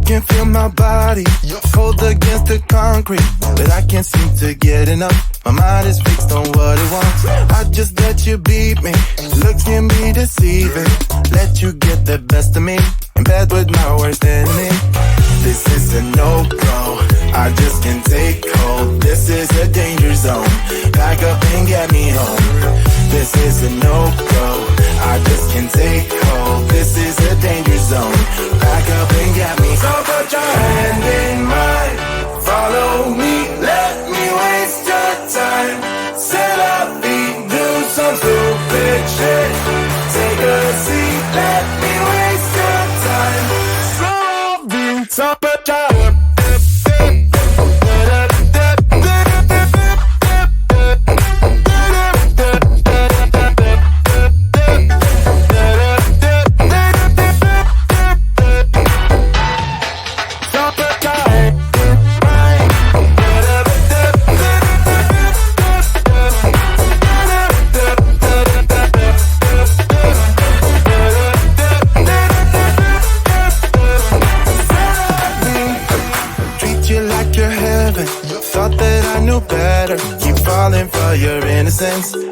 can feel my body cold against the concrete, but I can't seem to get enough. My mind is fixed on what it wants. I just let you beat me. Looks can be deceiving. Let you get the best of me. In bed with my worst enemy. This is a no-go. I just can't take hold. This is a danger zone. Back up and get me home. This is a no-go. I just can't take hold. This is a danger zone. Back up and get me. So put your hand in mine. Follow me. Let me waste your time. Set up feet. Do some stupid shit. Take a seat. Let me waste your time. So put your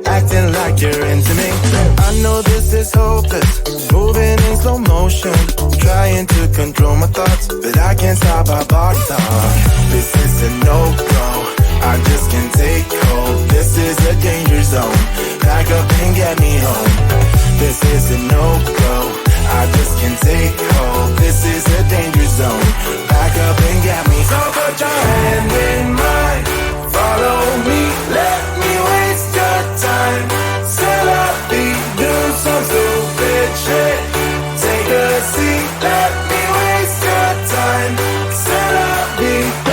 acting like you're into me. I know this is hopeless. Moving in slow motion, trying to control my thoughts, but I can't stop our body talk. This is a no-go. I just can't take hold. This is a danger zone. Back up and get me home. This is a no-go. I just can't take hold. This is a danger zone. Back up and get me. So put your hand in mine. Follow me. Let me waste your time. Set up feet. Do some stupid shit. Take a seat. Let me waste your time. Set up feet.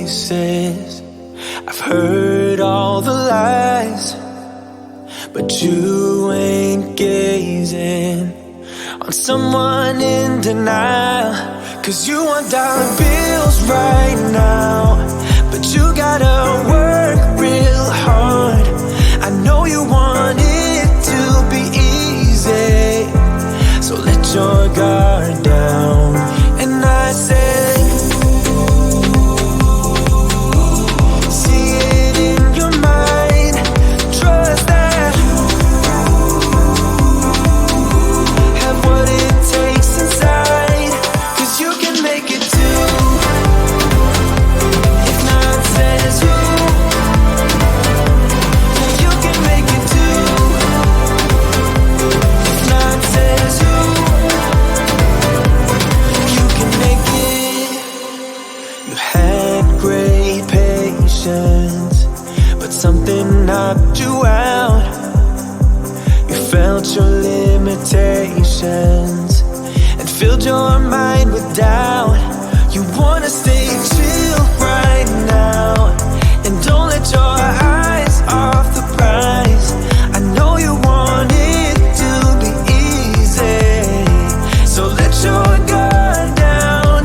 faces. I've heard all the lies, but you ain't gazing on someone in denial. 'Cause you want dollar bills right now, but you gotta work real hard. I know you want it to be easy, so let your guard down. And I say, see it in your mind, trust that have what it takes inside, 'cause you can make it too. If not says who, you can make it too. If not says who, you can make it. You had great patience, but something knocked you out. You felt your limitations and filled your mind with doubt. You wanna stay chill right now and don't let your eyes off the prize. I know you want it to be easy, so let your guard down.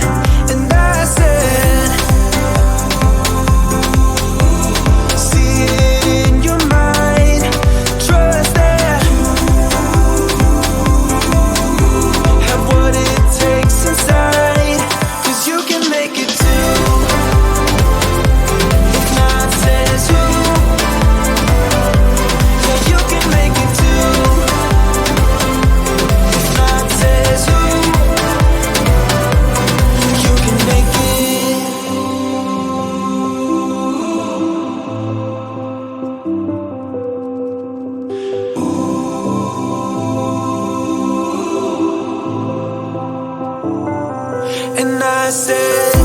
And I said, see it in your mind, trust that have what it takes inside, 'cause you can make it too. If not says who, yeah, you can make it too. If not says who, you can make it. And I said,